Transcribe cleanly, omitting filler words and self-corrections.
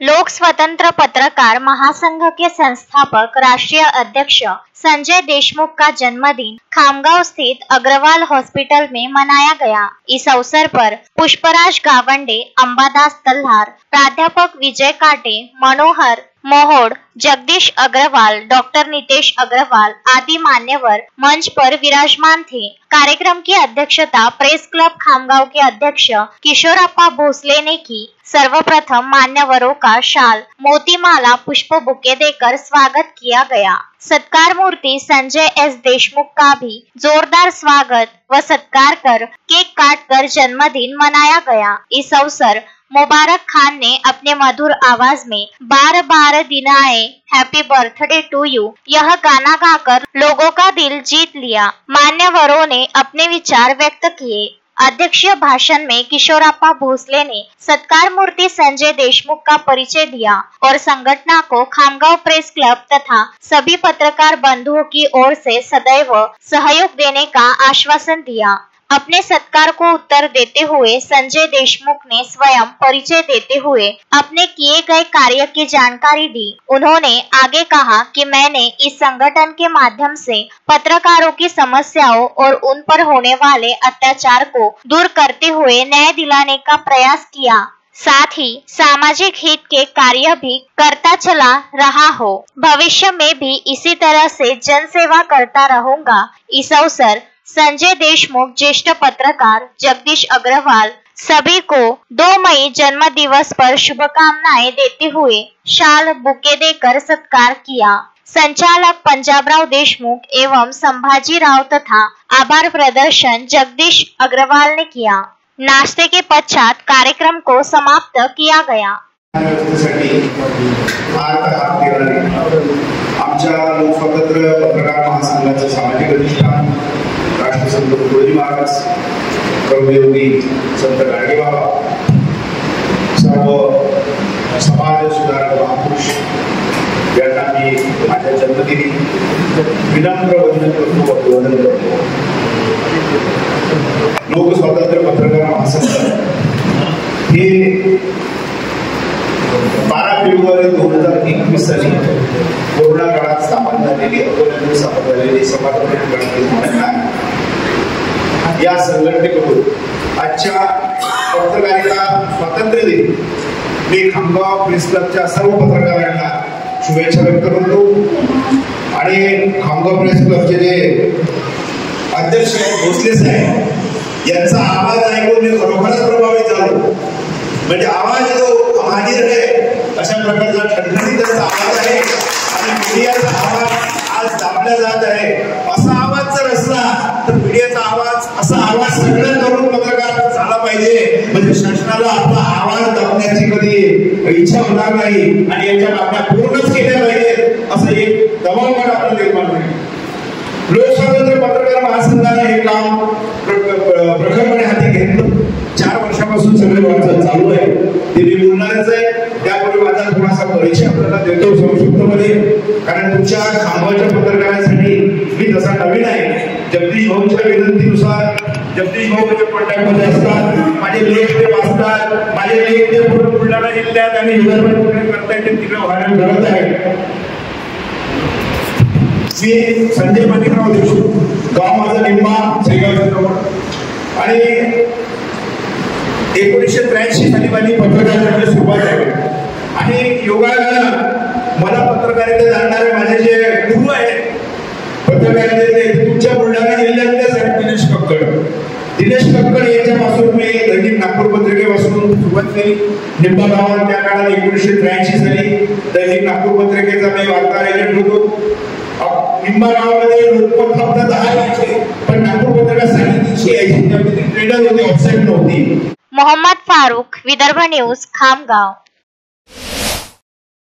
लोक स्वतंत्र पत्रकार महासंघ के संस्थापक राष्ट्रीय अध्यक्ष संजय देशमुख का जन्मदिन खामगांव स्थित अग्रवाल हॉस्पिटल में मनाया गया। इस अवसर पर पुष्पराज गावंडे, अंबादास तल्हार, प्राध्यापक विजय काटे, मनोहर मोहोड, जगदीश अग्रवाल, डॉक्टर नितेश अग्रवाल आदि मान्यवर मंच पर विराजमान थे। कार्यक्रम की अध्यक्षता प्रेस क्लब खामगांव के अध्यक्ष किशोरप्पा भोसले ने की। सर्वप्रथम मान्यवरों का शाल, मोतीमाला, पुष्प बुके देकर स्वागत किया गया। सत्कार मूर्ति संजय एस देशमुख का भी जोरदार स्वागत व सत्कार कर केक काटकर जन्मदिन मनाया गया। इस अवसर मुबारक खान ने अपने मधुर आवाज में बार बार दिन आए, हैप्पी बर्थडे टू यू यह गाना गाकर लोगों का दिल जीत लिया। मान्यवरों ने अपने विचार व्यक्त किए। अध्यक्षीय भाषण में किशोरप्पा भोसले ने सत्कार मूर्ति संजय देशमुख का परिचय दिया और संगठन को खामगांव प्रेस क्लब तथा सभी पत्रकार बंधुओं की ओर से सदैव सहयोग देने का आश्वासन दिया। अपने सत्कार को उत्तर देते हुए संजय देशमुख ने स्वयं परिचय देते हुए अपने किए गए कार्य की जानकारी दी। उन्होंने आगे कहा कि मैंने इस संगठन के माध्यम से पत्रकारों की समस्याओं और उन पर होने वाले अत्याचार को दूर करते हुए न्याय दिलाने का प्रयास किया, साथ ही सामाजिक हित के कार्य भी करता चला रहा हो। भविष्य में भी इसी तरह से जनसेवा करता रहूंगा। इस अवसर संजय देशमुख, ज्येष्ठ पत्रकार जगदीश अग्रवाल सभी को 2 मई जन्म दिवस पर शुभकामनाएं देते हुए शाल, बुके देकर सत्कार किया। संचालक पंजाबराव देशमुख एवं संभाजीराव तथा आभार प्रदर्शन जगदीश अग्रवाल ने किया। नाश्ते के पश्चात कार्यक्रम को समाप्त किया गया। आमच्या लोक स्वतंत्र पत्रकार महासंघाचे सामाजिक अधिष्ठान राष्ट्रसंत तुकडोजी महाराज, कर्मयोगी संत गाडगेबाबा, सर्व समाज सुधारक महापुरुष यांना मी माझ्या जन्मदिनी विनम्र वंदन करतो। लोक स्वतंत्र पत्रकार महासंघ हे 12 फेब्रुवारी 2021 साली कोरोना काळात स्थापन झालेली समाज या संघटनेकडून आजच्या पत्रकारिता स्वातंत्र्य दिन मी खामगाव प्रेस क्लबच्या सर्व पत्रकारांना शुभेच्छा व्यक्त करतो आणि खामगाव प्रेस क्लबचे जे अध्यक्ष भोसले साहेब यांचा आवाज ऐकून मी खरोखरच प्रभावित झालो। म्हणजे आवाज जो हाजीर आहे अशा प्रकारचा ठणठणीत आवाज आहे आणि मीडियाचा आवाज आज दाबला जात आहे। असा आवाज जर असला तर मीडियाचा आवाज, असा आवाज सगळ्या तरुण पत्रकार झाला पाहिजे, म्हणजे शासनाला आपला आवाज दाबण्याची कधी इच्छा होणार नाही आणि याच्या मागण्या पूर्णच केल्या पाहिजेत असं एक दबावपण आपल्याला निर्माण होईल। लोकस्वातंत्र्य पत्रकार महासंघाने हे काम प्रखरपणे हाती घेतलं। 4 वर्षापासून सगळे वाटचाल चालू आहे, ते मी बोलणारच आहे। त्यापूर्वी माझा थोडासा परिचय आपल्याला देतो संक्षिप्तमध्ये, कारण तुमच्या खामगावच्या पत्रकारांसाठी मी तसा नवीन आहे। जगदीश भाऊंच्या विनंतीनुसार जगदीश भाऊ माझ्या कॉन्टॅक्टमध्ये असतात, माझे लेख ते वाचतात, माझे लेख ते बुलढाणा जिल्ह्यात आणि विदर्भात करता येते तिकडे व्हायरल करत आहे। मी संजय माणिकराव देशमुख, गाव माझा निंबा, शेगावच्या जवळ, आणि 1983 साली माझी पत्रकारितेची सुरुवात झाली आणि योगायोगाने मला पत्रकारिता जाणणारे माझे जे गुरु आहेत पत्रकारितेचे तुमच्या बुलढाणा जिल्ह्यातले दिनेश कक्कड यांच्यापासून मी दैनिक नागपूर पत्रिकेपासून सुरुवात केली। निंबा गावात त्या काळात 1983 साली दैनिक नागपूर पत्रिकेचा मी वार्ताहर एजंट होतो। निंबा गावामध्ये लोकमत फक्त 10 यायचे, पण नागपूर पत्रिका 380 यायची, त्यामध्ये ट्रेडर होते, ऑफसेट नव्हती। मोहम्मद फारूक, विदर्भ न्यूज, खामगाव।